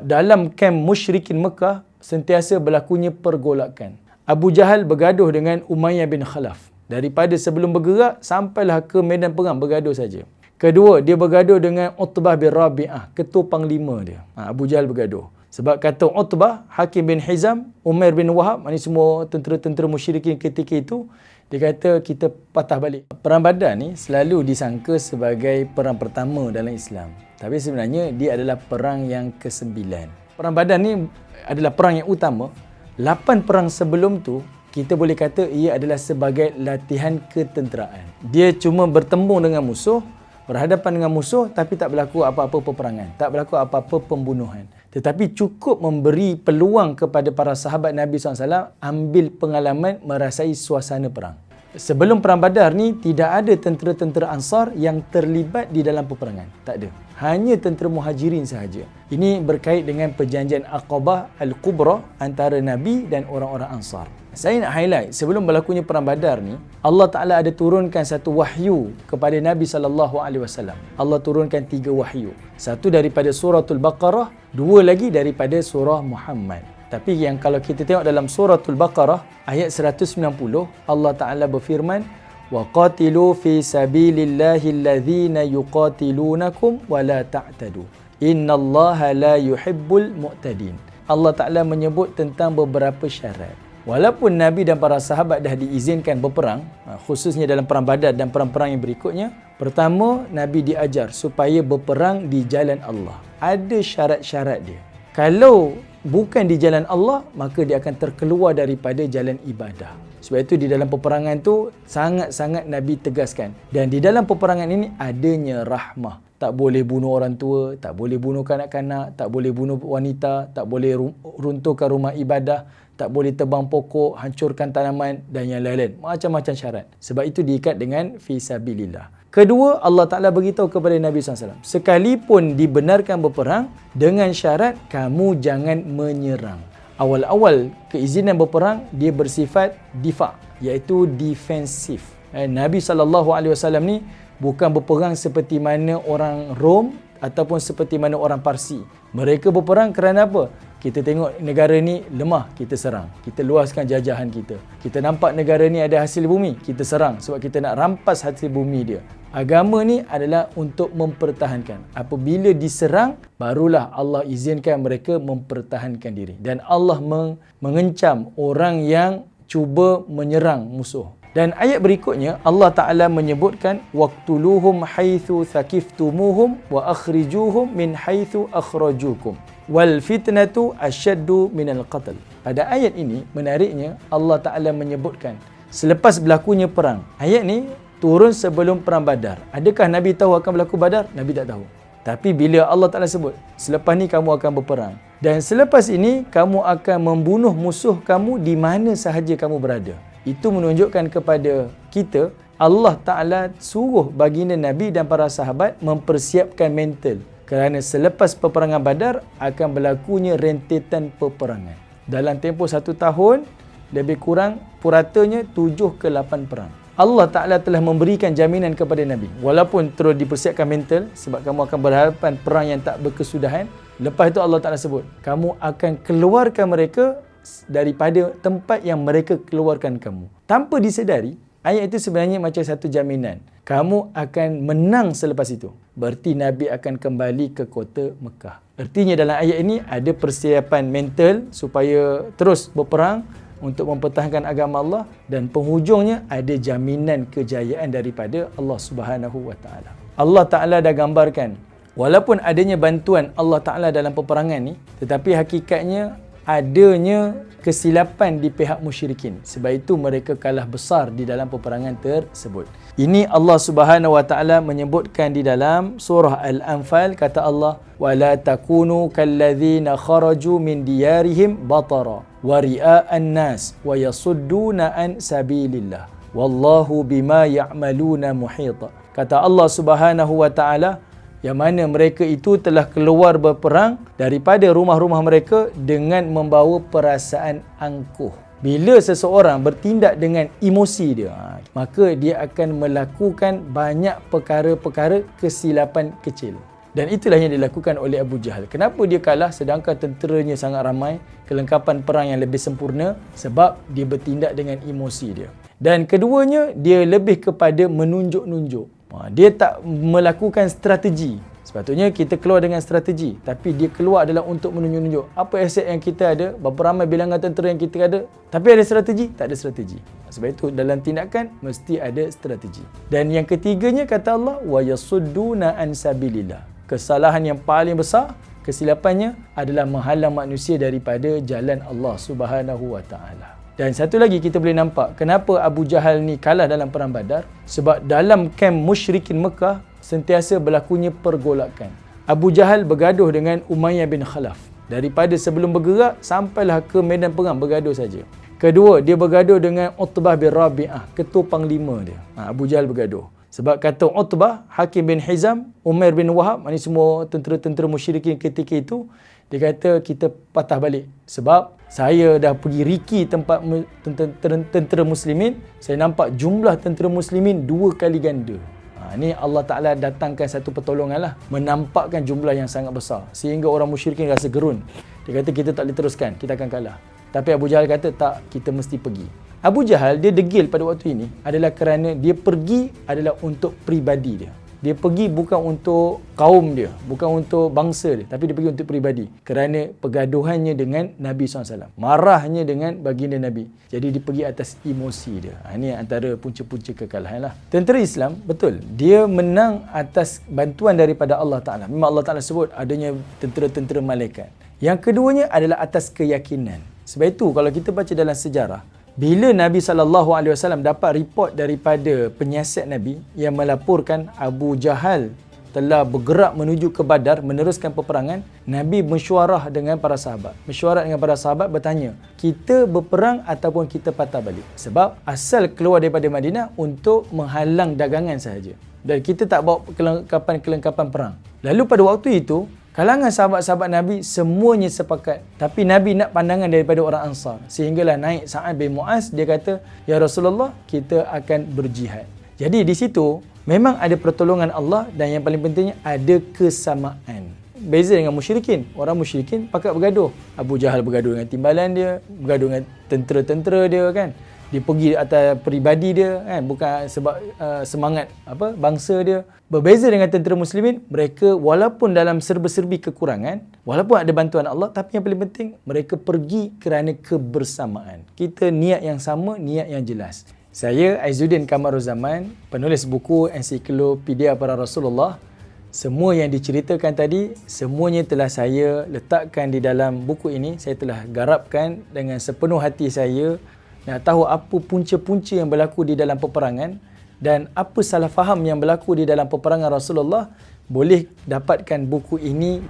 Dalam kem musyrikin Mekah, sentiasa berlakunya pergolakan. Abu Jahal bergaduh dengan Umayyah bin Khalaf. Daripada sebelum bergerak, sampailah ke medan perang bergaduh saja. Kedua, dia bergaduh dengan Utbah bin Rabi'ah, ketua panglima dia. Abu Jahal bergaduh. Sebab kata Utbah, Hakim bin Hizam, Umair bin Wahab, ini semua tentera-tentera musyrikin ketika itu, dia kata kita patah balik. Perang Badar ni selalu disangka sebagai perang pertama dalam Islam. Tapi sebenarnya dia adalah perang yang ke-9. Perang Badar ni adalah perang yang utama. 8 perang sebelum tu, kita boleh kata ia adalah sebagai latihan ketenteraan. Dia cuma bertembung dengan musuh, berhadapan dengan musuh, tapi tak berlaku apa-apa peperangan. Tak berlaku apa-apa pembunuhan. Tetapi cukup memberi peluang kepada para sahabat Nabi SAW ambil pengalaman merasai suasana perang. Sebelum Perang Badar ni, tidak ada tentera-tentera Ansar yang terlibat di dalam peperangan. Tak ada. Hanya tentera Muhajirin sahaja. Ini berkait dengan perjanjian Aqabah Al-Kubra antara Nabi dan orang-orang Ansar. Saya nak highlight, sebelum berlakunya Perang Badar ni, Allah Ta'ala ada turunkan satu wahyu kepada Nabi SAW. Allah turunkan 3 wahyu. Satu daripada suratul Baqarah, 2 lagi daripada surah Muhammad. Tapi yang kalau kita tengok dalam suratul Baqarah, ayat 190, Allah Ta'ala berfirman, وَقَاتِلُوا فِي سَبِيلِ اللَّهِ الَّذِينَ يُقَاتِلُونَكُمْ وَلَا تَعْتَدُوا إِنَّ اللَّهَ لَا يُحِبُّ الْمُعْتَدِينَ. Allah Ta'ala menyebut tentang beberapa syarat. Walaupun Nabi dan para sahabat dah diizinkan berperang, khususnya dalam Perang Badar dan perang-perang yang berikutnya, pertama, Nabi diajar supaya berperang di jalan Allah. Ada syarat-syarat dia. Kalau bukan di jalan Allah, maka dia akan terkeluar daripada jalan ibadah. Sebab itu di dalam peperangan tu sangat-sangat Nabi tegaskan. Dan di dalam peperangan ini adanya rahmah. Tak boleh bunuh orang tua, tak boleh bunuh kanak-kanak, tak boleh bunuh wanita, tak boleh runtuhkan rumah ibadah, tak boleh tebang pokok, hancurkan tanaman dan yang lain-lain. Macam-macam syarat. Sebab itu diikat dengan fisabilillah. Kedua, Allah Ta'ala beritahu kepada Nabi SAW, sekalipun dibenarkan berperang, dengan syarat kamu jangan menyerang. Awal-awal keizinan berperang, dia bersifat difa', iaitu defensif. Nabi SAW ni bukan berperang seperti mana orang Rom ataupun seperti mana orang Parsi. Mereka berperang kerana apa? Kita tengok negara ni lemah, kita serang. Kita luaskan jajahan kita. Kita nampak negara ni ada hasil bumi, kita serang sebab kita nak rampas hasil bumi dia. Agama ni adalah untuk mempertahankan. Apabila diserang, barulah Allah izinkan mereka mempertahankan diri. Dan Allah mengencam orang yang cuba menyerang musuh. Dan ayat berikutnya Allah Ta'ala menyebutkan waqtuluhum haitsu thaqiftumuhum wa akhrijuhum min haitsu akhrajukum wal fitnatu asyaddu minal qatl. Pada ayat ini menariknya Allah Ta'ala menyebutkan selepas berlakunya perang. Ayat ni turun sebelum Perang Badar. Adakah Nabi tahu akan berlaku Badar? Nabi tak tahu. Tapi bila Allah Ta'ala sebut, selepas ni kamu akan berperang. Dan selepas ini kamu akan membunuh musuh kamu di mana sahaja kamu berada. Itu menunjukkan kepada kita Allah Ta'ala suruh baginda Nabi dan para sahabat mempersiapkan mental. Kerana selepas peperangan Badar akan berlakunya rentetan peperangan. Dalam tempoh 1 tahun, lebih kurang puratanya 7 ke 8 perang. Allah Ta'ala telah memberikan jaminan kepada Nabi. Walaupun terus dipersiapkan mental sebab kamu akan berhadapan perang yang tak berkesudahan. Lepas itu Allah Ta'ala sebut, kamu akan keluarkan mereka daripada tempat yang mereka keluarkan kamu. Tanpa disedari, ayat itu sebenarnya macam satu jaminan. Kamu akan menang selepas itu. Berarti Nabi akan kembali ke kota Mekah. Artinya dalam ayat ini ada persiapan mental supaya terus berperang untuk mempertahankan agama Allah dan penghujungnya ada jaminan kejayaan daripada Allah Subhanahu Wa Taala. Allah Ta'ala dah gambarkan walaupun adanya bantuan Allah Ta'ala dalam peperangan ni, tetapi hakikatnya adanya kesilapan di pihak musyrikin. Sebab itu mereka kalah besar di dalam peperangan tersebut. Ini Allah Subhanahu Wa Taala menyebutkan di dalam surah Al-Anfal, kata Allah, "Wala takunu kalladzina kharaju min diyarihim batara wa ria'an nas wa yasudduna an sabilillah. Wallahu bima ya'maluna muhit." Kata Allah Subhanahu Wa Taala, yang mana mereka itu telah keluar berperang daripada rumah-rumah mereka dengan membawa perasaan angkuh. Bila seseorang bertindak dengan emosi dia, maka dia akan melakukan banyak perkara-perkara kesilapan kecil. Dan itulah yang dilakukan oleh Abu Jahal. Kenapa dia kalah sedangkan tenteranya sangat ramai, kelengkapan perang yang lebih sempurna? Sebab dia bertindak dengan emosi dia. Dan keduanya, dia lebih kepada menunjuk-nunjuk. Dia tak melakukan strategi. Sepatutnya kita keluar dengan strategi, tapi dia keluar adalah untuk menunjuk-nunjuk. Apa aset yang kita ada, berapa ramai bilangan tentera yang kita ada, tapi ada strategi? Tak ada strategi. Sebab itu dalam tindakan mesti ada strategi. Dan yang ketiganya kata Allah, wa yasudduna an sabilillah. Kesalahan yang paling besar, kesilapannya adalah menghalang manusia daripada jalan Allah Subhanahu wa taala. Dan satu lagi kita boleh nampak kenapa Abu Jahal ni kalah dalam perang Badar, sebab dalam kem musyrikin Mekah sentiasa berlakunya pergolakan. Abu Jahal bergaduh dengan Umayyah bin Khalaf. Daripada sebelum bergerak sampailah ke medan perang bergaduh saja. Kedua, dia bergaduh dengan Utbah bin Rabi'ah, ketua panglima dia. Abu Jahal bergaduh. Sebab kata Utbah, Hakim bin Hizam, Umair bin Wahab, ini semua tentera-tentera musyrikin ketika itu, dia kata kita patah balik. Sebab saya dah pergi riki tempat tentera muslimin, saya nampak jumlah tentera muslimin 2 kali ganda. Ini Allah Ta'ala datangkan satu pertolongan lah, menampakkan jumlah yang sangat besar sehingga orang musyrikin rasa gerun. Dia kata kita tak boleh teruskan, kita akan kalah. Tapi Abu Jahal kata tak, kita mesti pergi. Abu Jahal dia degil pada waktu ini adalah kerana dia pergi adalah untuk peribadi dia. Dia pergi bukan untuk kaum dia, bukan untuk bangsa dia, tapi dia pergi untuk peribadi. Kerana pergaduhannya dengan Nabi SAW. Marahnya dengan baginda Nabi. Jadi dia pergi atas emosi dia. Ini antara punca-punca kekalahan lah. Tentera Islam, betul, dia menang atas bantuan daripada Allah Ta'ala. Memang Allah Ta'ala sebut adanya tentera-tentera malaikat. Yang keduanya adalah atas keyakinan. Sebab itu kalau kita baca dalam sejarah, bila Nabi SAW dapat report daripada penyiasat Nabi yang melaporkan Abu Jahal telah bergerak menuju ke Badar, meneruskan peperangan, Nabi mesyuarah dengan para sahabat. Mesyuarah dengan para sahabat bertanya, kita berperang ataupun kita patah balik? Sebab asal keluar daripada Madinah untuk menghalang dagangan sahaja. Dan kita tak bawa kelengkapan perang. Lalu pada waktu itu, kalangan sahabat-sahabat Nabi semuanya sepakat. Tapi Nabi nak pandangan daripada orang Ansar. Sehinggalah naik Sa'ad bin Mu'az, dia kata, ya Rasulullah, kita akan berjihad. Jadi di situ memang ada pertolongan Allah dan yang paling pentingnya ada kesamaan. Beza dengan musyrikin. Orang musyrikin pakat bergaduh. Abu Jahal bergaduh dengan timbalan dia, bergaduh dengan tentera-tentera dia kan. Dia pergi atas peribadi dia kan, bukan sebab semangat bangsa dia. Berbeza dengan tentera muslimin, mereka walaupun dalam serba-serbi kekurangan, walaupun ada bantuan Allah, tapi yang paling penting mereka pergi kerana kebersamaan. Kita niat yang sama, niat yang jelas. Saya Aizuddin Kamaruzaman, penulis buku Ensiklopedia Para Rasulullah. Semua yang diceritakan tadi, semuanya telah saya letakkan di dalam buku ini. Saya telah garapkan dengan sepenuh hati saya nak tahu apa punca-punca yang berlaku di dalam peperangan dan apa salah faham yang berlaku di dalam peperangan Rasulullah. Boleh dapatkan buku ini